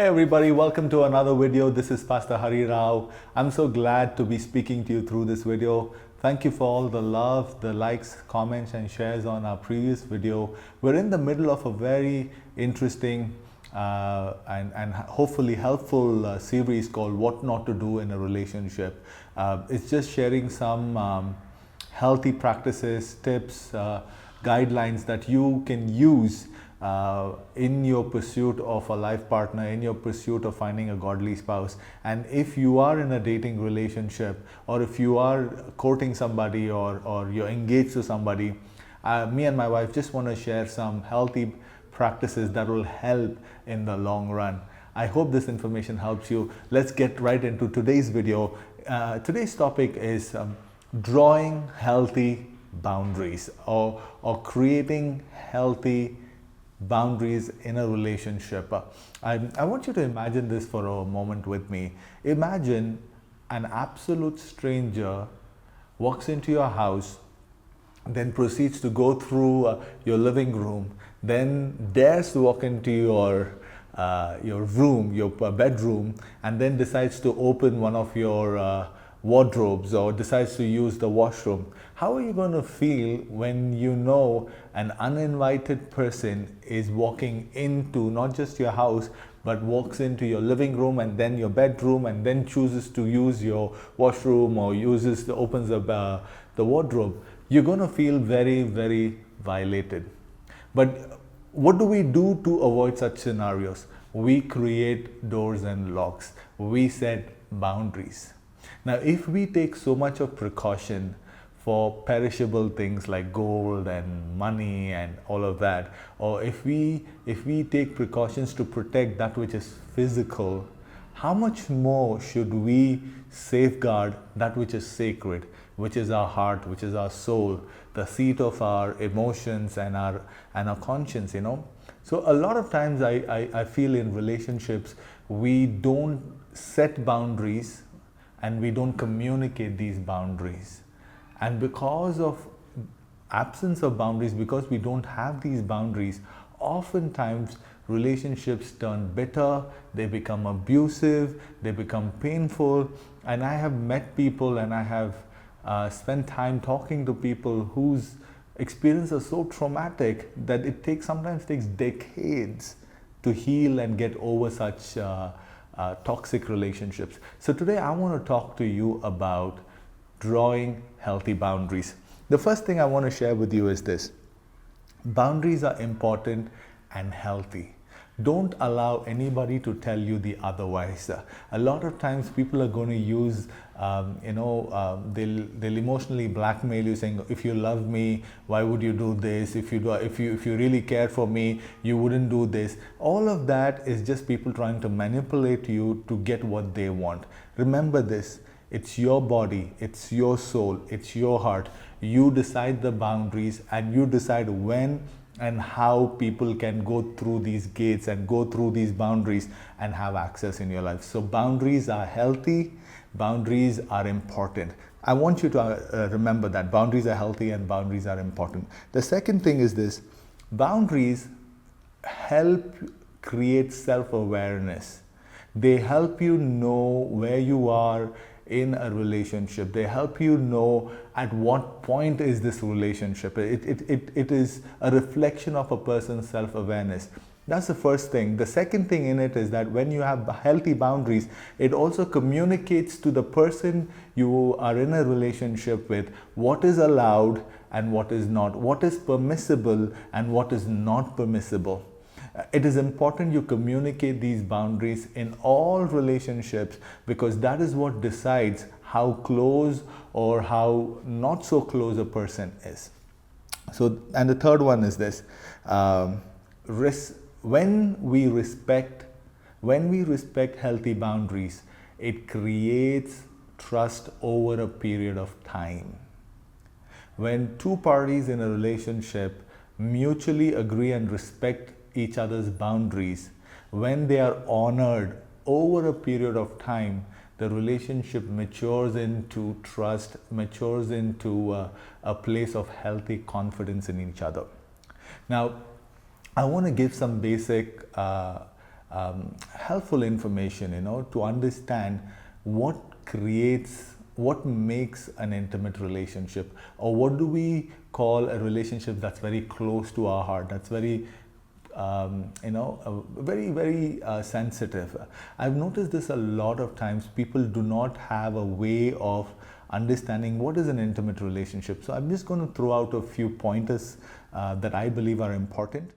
Hey everybody, welcome to another video. This is Pastor Hari Rao. I'm so glad to be speaking to you through this video. Thank you for all the love, the likes, comments and shares on our previous video. We're in the middle of a very interesting and hopefully helpful series called What Not to Do in a Relationship. It's just sharing some healthy practices, tips, guidelines that you can use in your pursuit of a life partner, in your pursuit of finding a godly spouse. And if you are in a dating relationship, or if you are courting somebody, or you're engaged to somebody, me and my wife just want to share some healthy practices that will help in the long run. I hope this information helps you. Let's get right into today's video. Today's topic is drawing healthy boundaries, or creating healthy boundaries in a relationship. I want you to imagine this for a moment with me. Imagine an absolute stranger walks into your house, then proceeds to go through your living room, then dares to walk into your room, your bedroom, and then decides to open one of your wardrobes or decides to use the washroom. How are you going to feel when you know an uninvited person is walking into not just your house, but walks into your living room and then your bedroom, and then chooses to use your washroom or opens up the wardrobe? You're going to feel very, very violated. But what do we do to avoid such scenarios? We create doors and locks. We set boundaries. Now, if we take so much of precaution for perishable things like gold and money and all of that, or if we take precautions to protect that which is physical, how much more should we safeguard that which is sacred, which is our heart, which is our soul, the seat of our emotions and our conscience, you know? So a lot of times I feel in relationships we don't set boundaries and we don't communicate these boundaries. And because of absence of boundaries, because we don't have these boundaries, oftentimes relationships turn bitter, they become abusive, they become painful. And I have met people, and I have spent time talking to people whose experience is so traumatic that it sometimes takes decades to heal and get over such toxic relationships. So today I want to talk to you about drawing healthy boundaries. The first thing I want to share with you is this: boundaries are important and healthy. Don't allow anybody to tell you the otherwise. A lot of times people are going to use, they'll emotionally blackmail you, saying, if you love me, why would you do this? If you really care for me, you wouldn't do this. All of that is just people trying to manipulate you to get what they want. Remember this: it's your body, it's your soul, it's your heart. You decide the boundaries, and you decide when and how people can go through these gates and go through these boundaries and have access in your life. So boundaries are healthy, boundaries are important. I want you to remember that boundaries are healthy and boundaries are important. The second thing is this: boundaries help create self-awareness. They help you know where you are in a relationship. They help you know at what point is this relationship. It is a reflection of a person's self-awareness. That's the first thing. The second thing in it is that when you have healthy boundaries, it also communicates to the person you are in a relationship with what is allowed and what is not, what is permissible and what is not permissible. It is important you communicate these boundaries in all relationships, because that is what decides how close or how not so close a person is. So, and the third one is this: when we respect healthy boundaries, it creates trust over a period of time. When two parties in a relationship mutually agree and respect each other's boundaries, when they are honored over a period of time, the relationship matures into trust, matures into a place of healthy confidence in each other. Now, I want to give some basic helpful information, to understand what makes an intimate relationship, or what do we call a relationship that's very close to our heart, that's very very sensitive. I've noticed this a lot of times. People do not have a way of understanding what is an intimate relationship. So I'm just going to throw out a few pointers that I believe are important.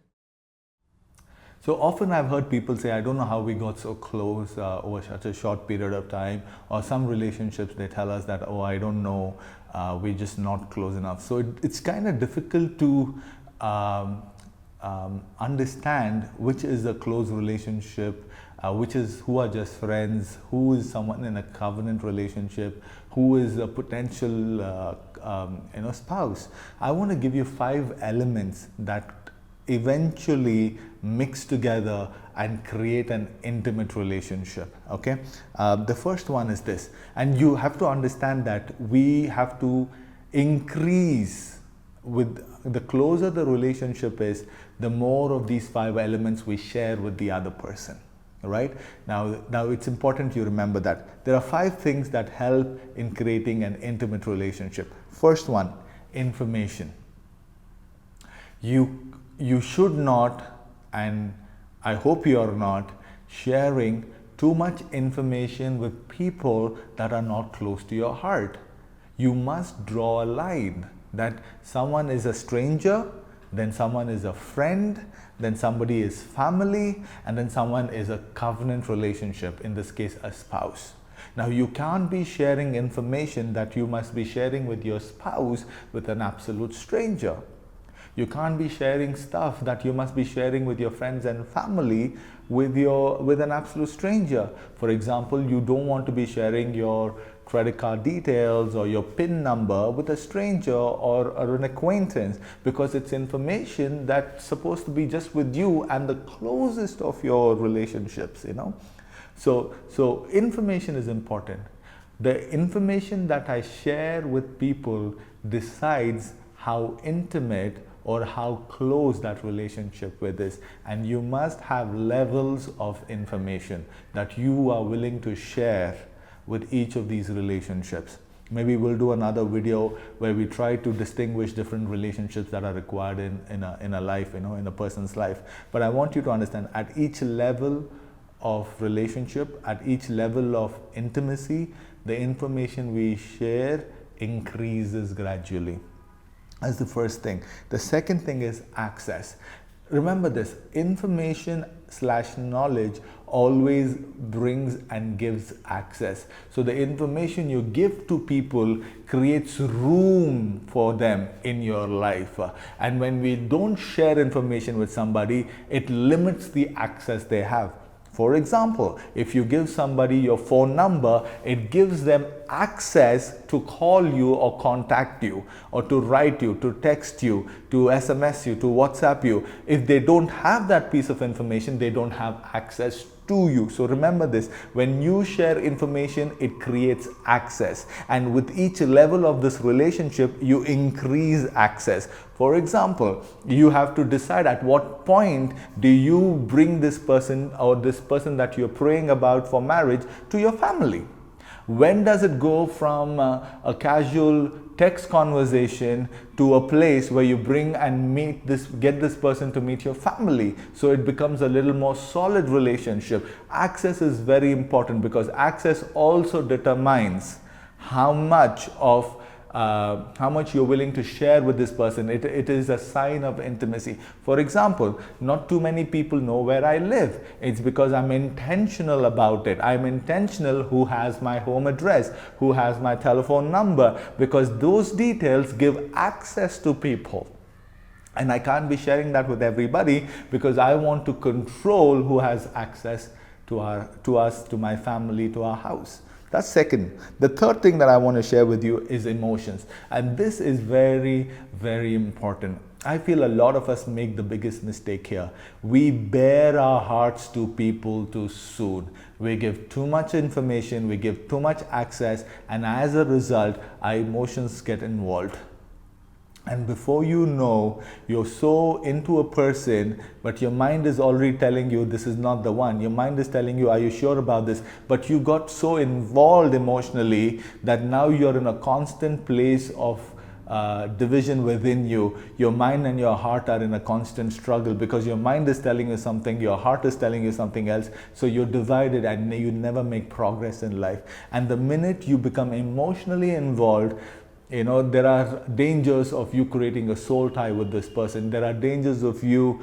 So often I've heard people say, I don't know how we got so close over such a short period of time, or some relationships they tell us that, oh, I don't know, we're just not close enough. So it's kind of difficult to understand which is a close relationship, who are just friends, who is someone in a covenant relationship, who is a potential spouse. I want to give you 5 elements that eventually mix together and create an intimate relationship. Okay, the first one is this, and you have to understand that we have to increase with the closer the relationship is, the more of these 5 elements we share with the other person. Right now it's important you remember that there are 5 things that help in creating an intimate relationship. First one, information. You should not, and I hope you are not, sharing too much information with people that are not close to your heart. You must draw a line that someone is a stranger, then someone is a friend, then somebody is family, and then someone is a covenant relationship, in this case a spouse. Now you can't be sharing information that you must be sharing with your spouse with an absolute stranger. You can't be sharing stuff that you must be sharing with your friends and family with an absolute stranger. For example, you don't want to be sharing your credit card details or your PIN number with a stranger or an acquaintance, because it's information that's supposed to be just with you and the closest of your relationships, So information is important. The information that I share with people decides how intimate or how close that relationship with is, and you must have levels of information that you are willing to share with each of these relationships. Maybe we'll do another video where we try to distinguish different relationships that are required in a life, in a person's life. But I want you to understand, at each level of relationship, at each level of intimacy, the information we share increases gradually. That's the first thing. The second thing is access. Remember this, information/knowledge always brings and gives access. So the information you give to people creates room for them in your life. And when we don't share information with somebody, it limits the access they have. For example, if you give somebody your phone number, it gives them access to call you or contact you, or to write you, to text you, to SMS you, to WhatsApp you. If they don't have that piece of information, they don't have access to you. So remember this, when you share information, it creates access. And with each level of this relationship, you increase access. For example, you have to decide at what point do you bring this person or this person that you're praying about for marriage to your family. When does it go from a casual text conversation to a place where you bring and get this person to meet your family, so it becomes a little more solid relationship? Access is very important, because access also determines how much you're willing to share with this person. It is a sign of intimacy. For example, not too many people know where I live. It's because I'm intentional about it. I'm intentional who has my home address, who has my telephone number, because those details give access to people. And I can't be sharing that with everybody, because I want to control who has access to us, to my family, to our house. That's second. The third thing that I want to share with you is emotions. And this is very, very important. I feel a lot of us make the biggest mistake here. We bare our hearts to people too soon. We give too much information, we give too much access, and as a result, our emotions get involved. And before you know, you're so into a person, but your mind is already telling you this is not the one. Your mind is telling you, are you sure about this? But you got so involved emotionally that now you're in a constant place of division within you. Your mind and your heart are in a constant struggle because your mind is telling you something, your heart is telling you something else. So you're divided and you never make progress in life. And the minute you become emotionally involved, there are dangers of you creating a soul tie with this person. There are dangers of you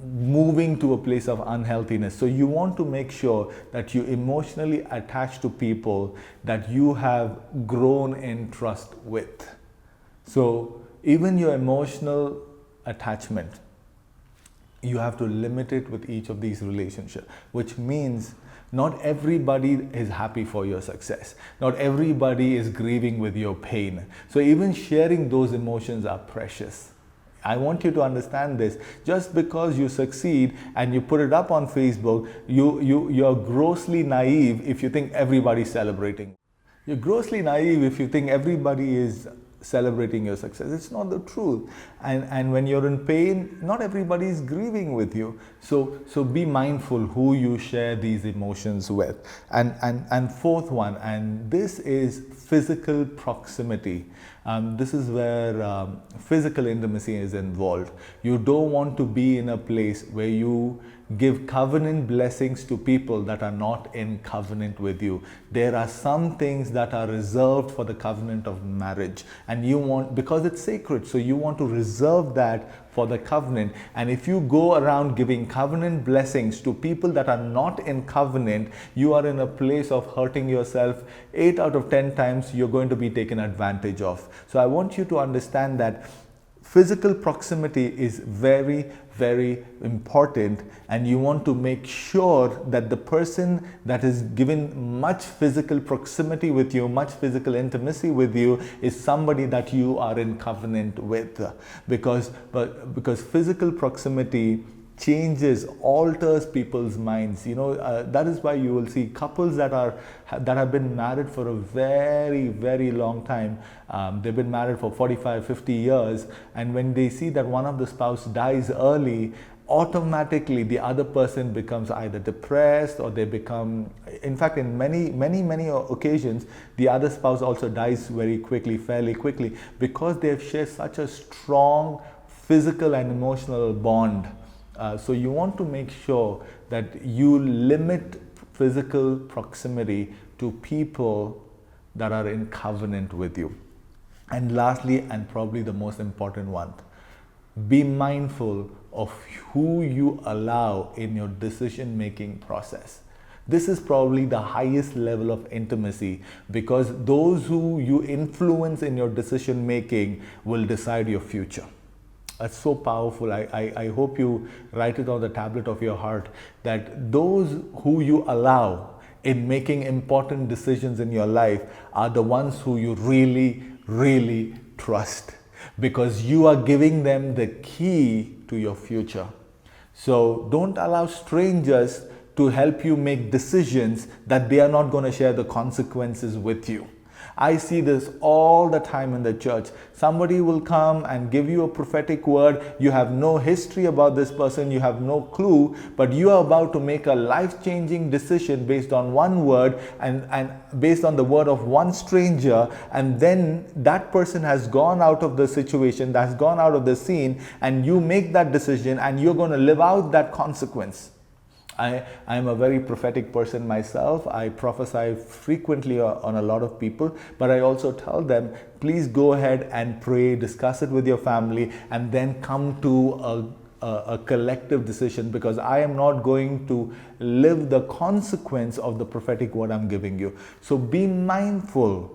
moving to a place of unhealthiness. So you want to make sure that you emotionally attach to people that you have grown in trust with. So even your emotional attachment, you have to limit it with each of these relationships, which means not everybody is happy for your success. Not everybody is grieving with your pain. So even sharing those emotions are precious. I want you to understand this. Just because you succeed and you put it up on Facebook, you're grossly naive if you think everybody's celebrating. You're grossly naive if you think everybody is celebrating your success. It's not the truth. And when you're in pain, not everybody is grieving with you. So be mindful who you share these emotions with. And fourth one, and this is physical proximity. This is where physical intimacy is involved. You don't want to be in a place where you give covenant blessings to people that are not in covenant with you. There are some things that are reserved for the covenant of marriage, and you want, because it's sacred, so you want to reserve that for the covenant. And if you go around giving covenant blessings to people that are not in covenant, you are in a place of hurting yourself. 8 out of 10 times you're going to be taken advantage of. So I want you to understand that physical proximity is very, very important, and you want to make sure that the person that is given much physical proximity with you, much physical intimacy with you, is somebody that you are in covenant with, because physical proximity changes, alters people's minds. That is why you will see couples that have been married for a very, very long time. They've been married for 45, 50 years, and when they see that one of the spouse dies early, automatically the other person becomes either depressed, or they become, in fact, in many occasions, the other spouse also dies very quickly, fairly quickly, because they have shared such a strong physical and emotional bond. So you want to make sure that you limit physical proximity to people that are in covenant with you. And lastly, and probably the most important one, be mindful of who you allow in your decision-making process. This is probably the highest level of intimacy, because those who you influence in your decision-making will decide your future. That's so powerful. I hope you write it on the tablet of your heart, that those who you allow in making important decisions in your life are the ones who you really, really trust, because you are giving them the key to your future. So don't allow strangers to help you make decisions that they are not going to share the consequences with you. I see this all the time in the church. Somebody will come and give you a prophetic word. You have no history about this person. You have no clue, but you are about to make a life-changing decision based on one word and based on the word of one stranger. And then that person has gone out of the situation, that's gone out of the scene, and you make that decision and you're going to live out that consequence. I am a very prophetic person myself. I prophesy frequently on a lot of people, but I also tell them, please go ahead and pray, discuss it with your family, and then come to a collective decision, because I am not going to live the consequence of the prophetic word I'm giving you. So be mindful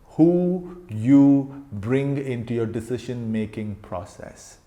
who you bring into your decision-making process,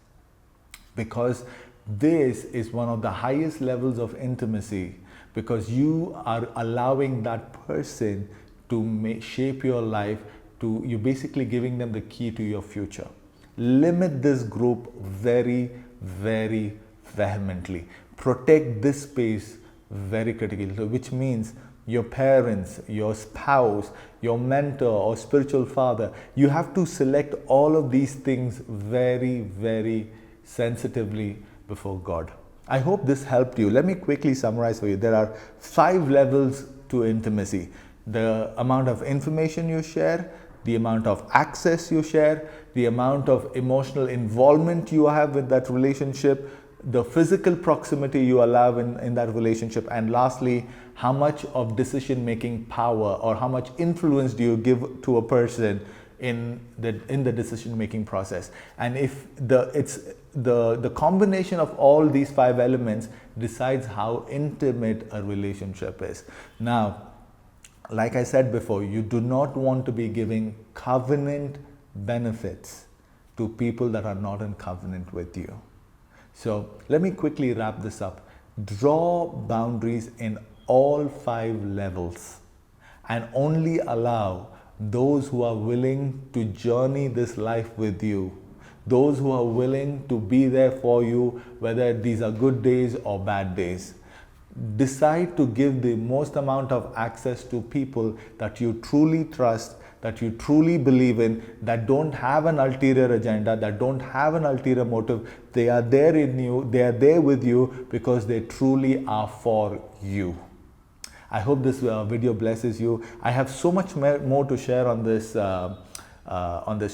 because this is one of the highest levels of intimacy, because you are allowing that person to shape your life. You're basically giving them the key to your future. Limit this group very, very vehemently. Protect this space very critical, which means your parents, your spouse, your mentor or spiritual father, you have to select all of these things very, very sensitively before God. I hope this helped you. Let me quickly summarize for you. There are 5 levels to intimacy: the amount of information you share, the amount of access you share, the amount of emotional involvement you have with that relationship, the physical proximity you allow in that relationship, and lastly, how much of decision making power or how much influence do you give to a person in the decision making process. And if the combination of all these 5 elements decides how intimate a relationship is. Now, like I said before, you do not want to be giving covenant benefits to people that are not in covenant with you. So let me quickly wrap this up. Draw boundaries in all 5 levels and only allow those who are willing to journey this life with you, those who are willing to be there for you, whether these are good days or bad days. Decide to give the most amount of access to people that you truly trust, that you truly believe in, that don't have an ulterior agenda, that don't have an ulterior motive. They are there in you, they are there with you because they truly are for you. I hope this video blesses you. I have so much more to share on this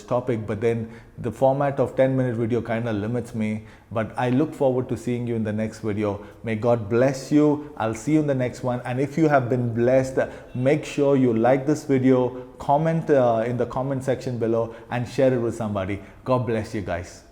topic, but then the format of 10-minute video kind of limits me. But I look forward to seeing you in the next video. May God bless you. I'll see you in the next one. And if you have been blessed, make sure you like this video, comment in the comment section below, and share it with somebody. God bless you guys.